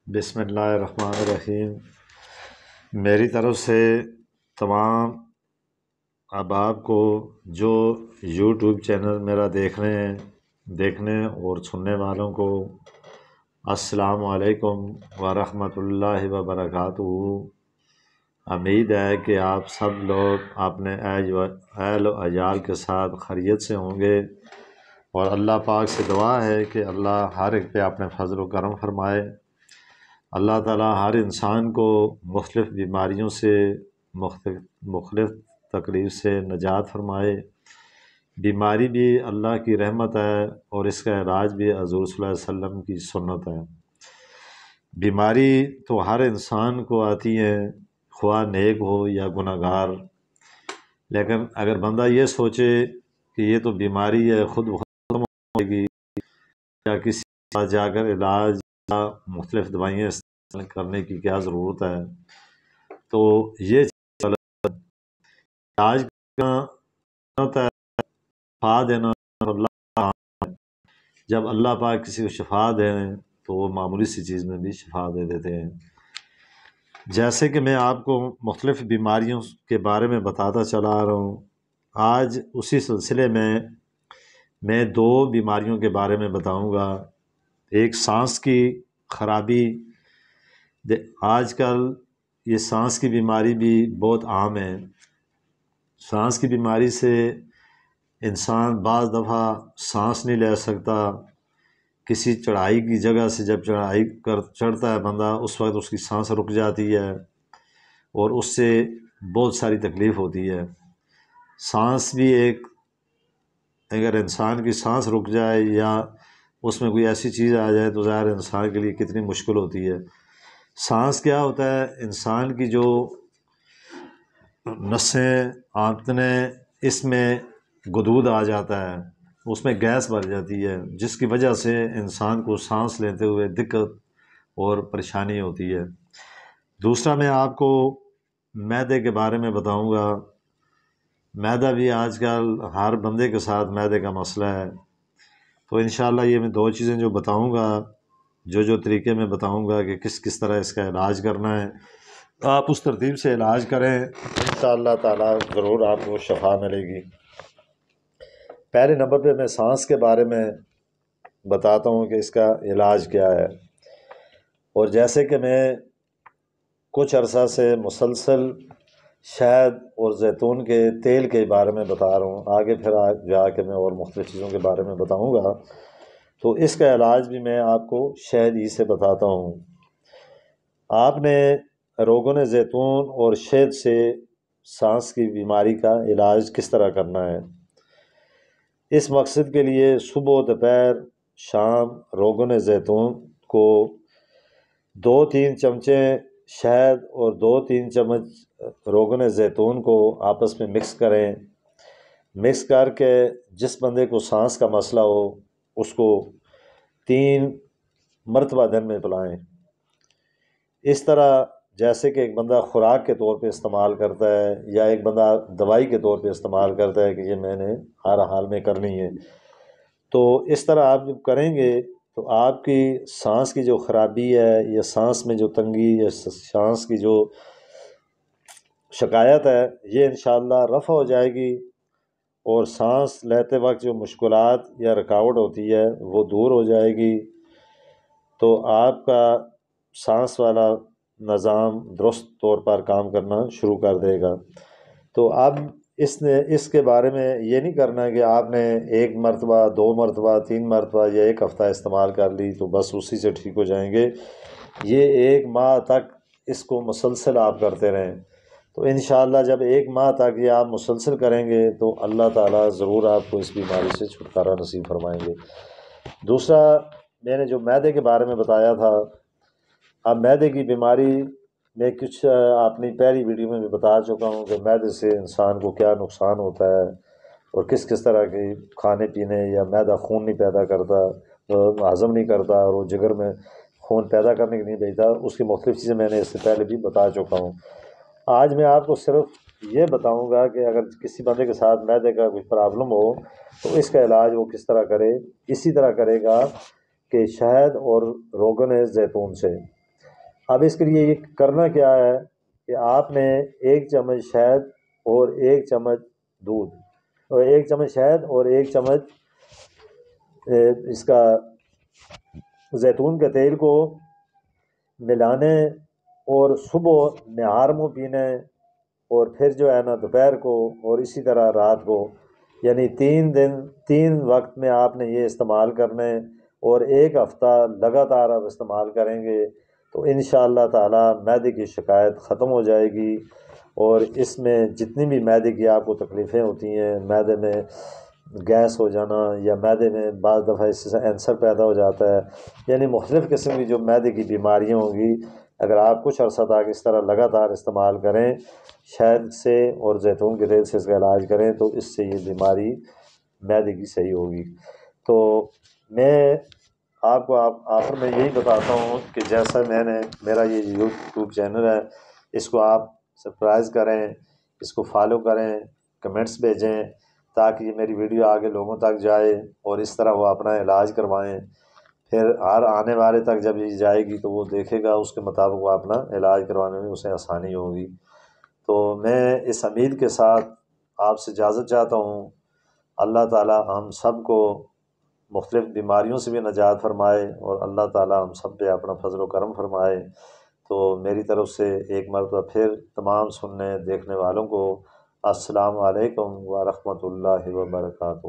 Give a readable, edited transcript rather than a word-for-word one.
بسم اللہ الرحمن الرحیم۔ میری طرف سے تمام احباب کو جو یوٹیوب چینل میرا دیکھنے اور سننے والوں کو السلام علیکم ورحمۃ اللہ وبرکاتہ۔ امید ہے کہ آپ سب لوگ اپنے اہل و عیال کے ساتھ خیریت سے ہوں گے، اور اللہ پاک سے دعا ہے کہ اللہ ہر ایک پہ اپنے فضل و کرم فرمائے۔ اللہ تعالیٰ ہر انسان کو مختلف بیماریوں سے مختلف تکلیف سے نجات فرمائے۔ بیماری بھی اللہ کی رحمت ہے اور اس کا علاج بھی حضور صلی اللہ علیہ وسلم کی سنت ہے۔ بیماری تو ہر انسان کو آتی ہے، خواہ نیک ہو یا گناہ گار، لیکن اگر بندہ یہ سوچے کہ یہ تو بیماری ہے، خود بخود ختم ہو جائے گی، یا کسی کے پاس جا کر علاج یا مختلف دوائیاں استعمال کرنے کی کیا ضرورت ہے، تو یہ چیز غلط ہے۔ علاج کرنا ہوتا ہے، شفا دینا اللہ کا کام ہے۔ جب اللہ پاک کسی کو شفا دیں تو وہ معمولی سی چیز میں بھی شفا دے دیتے ہیں۔ جیسے کہ میں آپ کو مختلف بیماریوں کے بارے میں بتاتا چلا آ رہا ہوں، آج اسی سلسلے میں دو بیماریوں کے بارے میں بتاؤں گا۔ ایک سانس کی خرابی، آج کل یہ سانس کی بیماری بھی بہت عام ہے۔ سانس کی بیماری سے انسان بعض دفعہ سانس نہیں لے سکتا، کسی چڑھائی کی جگہ سے جب چڑھتا ہے بندہ، اس وقت اس کی سانس رک جاتی ہے اور اس سے بہت ساری تکلیف ہوتی ہے۔ سانس بھی اگر انسان کی سانس رک جائے یا اس میں کوئی ایسی چیز آ جائے تو ظاہر انسان کے لیے کتنی مشکل ہوتی ہے۔ سانس کیا ہوتا ہے؟ انسان کی جو نسیں، آنتنیں، اس میں گدود آ جاتا ہے، اس میں گیس بھر جاتی ہے، جس کی وجہ سے انسان کو سانس لیتے ہوئے دقت اور پریشانی ہوتی ہے۔ دوسرا میں آپ کو معدے کے بارے میں بتاؤں گا۔ معدہ بھی آج کل ہر بندے کے ساتھ معدے کا مسئلہ ہے، تو انشاءاللہ یہ میں دو چیزیں جو بتاؤں گا، جو طریقے میں بتاؤں گا کہ کس طرح اس کا علاج کرنا ہے، آپ اس ترتیب سے علاج کریں، انشاءاللہ تعالی ضرور آپ کو شفا ملے گی۔ پہلے نمبر پہ میں سانس کے بارے میں بتاتا ہوں کہ اس کا علاج کیا ہے۔ اور جیسے کہ میں کچھ عرصہ سے مسلسل شہد اور زیتون کے تیل کے بارے میں بتا رہا ہوں، آگے پھر جا کے میں اور مختلف چیزوں کے بارے میں بتاؤں گا، تو اس کا علاج بھی میں آپ کو شہد ہی سے بتاتا ہوں۔ آپ نے روغن زیتون اور شہد سے سانس کی بیماری کا علاج کس طرح کرنا ہے، اس مقصد کے لیے صبح و دوپہر شام روغن زیتون کو 2-3 چمچے شہد اور 2-3 چمچ روغن زیتون کو آپس میں مکس کریں۔ مکس کر کے جس بندے کو سانس کا مسئلہ ہو اس کو 3 مرتبہ دن میں پلائیں۔ اس طرح جیسے کہ ایک بندہ خوراک کے طور پہ استعمال کرتا ہے یا ایک بندہ دوائی کے طور پہ استعمال کرتا ہے کہ یہ میں نے ہر حال میں کرنی ہے، تو اس طرح آپ جب کریں گے تو آپ کی سانس کی جو خرابی ہے یا سانس میں جو تنگی یا سانس کی جو شکایت ہے، یہ انشاءاللہ رفع ہو جائے گی، اور سانس لیتے وقت جو مشکلات یا رکاوٹ ہوتی ہے وہ دور ہو جائے گی، تو آپ کا سانس والا نظام درست طور پر کام کرنا شروع کر دے گا۔ تو اب اس کے بارے میں یہ نہیں کرنا کہ آپ نے 1 مرتبہ 2 مرتبہ 3 مرتبہ یا 1 ہفتہ استعمال کر لی تو بس اسی سے ٹھیک ہو جائیں گے۔ یہ 1 ماہ تک اس کو مسلسل آپ کرتے رہیں، تو انشاءاللہ جب 1 ماہ تک یہ آپ مسلسل کریں گے تو اللہ تعالیٰ ضرور آپ کو اس بیماری سے چھٹکارا نصیب فرمائیں گے۔ دوسرا میں نے جو معدے کے بارے میں بتایا تھا، اب معدے کی بیماری میں کچھ اپنی پہلی ویڈیو میں بھی بتا چکا ہوں کہ معدے سے انسان کو کیا نقصان ہوتا ہے اور کس طرح کے کھانے پینے، یا معدہ خون نہیں پیدا کرتا، ہضم نہیں کرتا، اور وہ جگر میں خون پیدا کرنے کے نہیں بھیجتا، اس کی مختلف چیزیں میں نے اس سے پہلے بھی بتا چکا ہوں۔ آج میں آپ کو صرف یہ بتاؤں گا کہ اگر کسی بندے کے ساتھ معدے کا کوئی پرابلم ہو تو اس کا علاج وہ کس طرح کرے۔ اسی طرح کرے گا کہ شہد اور روغن زیتون سے اب اس کے لیے یہ کرنا کیا ہے کہ آپ نے 1 چمچ شہد اور 1 چمچ دودھ، اور 1 چمچ شہد اور 1 چمچ اس کا زیتون کے تیل کو ملانے، اور صبح نہار منہ پینے، اور پھر جو ہے نا دوپہر کو، اور اسی طرح رات کو، یعنی 3 دن 3 وقت میں آپ نے یہ استعمال کرنے، اور 1 ہفتہ لگاتار آپ استعمال کریں گے تو انشاءاللہ تعالی معدے کی شکایت ختم ہو جائے گی۔ اور اس میں جتنی بھی معدے کی آپ کو تکلیفیں ہوتی ہیں، معدے میں گیس ہو جانا، یا معدے میں بعض دفعہ اس سے اینسر پیدا ہو جاتا ہے، یعنی مختلف قسم کی جو معدے کی بیماریاں ہوں گی، اگر آپ کچھ عرصہ تک اس طرح لگاتار استعمال کریں، شہد سے اور زیتون کے تیل سے اس کا علاج کریں، تو اس سے یہ بیماری معدے کی صحیح ہوگی۔ تو میں آپ کو آخر میں یہی بتاتا ہوں کہ جیسا میں نے، میرا یہ یوٹیوب چینل ہے، اس کو آپ سبسکرائب کریں، اس کو فالو کریں، کمنٹس بھیجیں، تاکہ یہ میری ویڈیو آگے لوگوں تک جائے، اور اس طرح وہ اپنا علاج کروائیں۔ پھر ہر آنے والے تک جب یہ جائے گی تو وہ دیکھے گا، اس کے مطابق وہ اپنا علاج کروانے میں اسے آسانی ہوگی۔ تو میں اس امید کے ساتھ آپ سے اجازت چاہتا ہوں، اللہ تعالی ہم سب کو مختلف بیماریوں سے بھی نجات فرمائے، اور اللہ تعالی ہم سب پہ اپنا فضل و کرم فرمائے۔ تو میری طرف سے ایک مرتبہ پھر تمام سننے دیکھنے والوں کو السلام علیکم ورحمۃ اللہ وبرکاتہ۔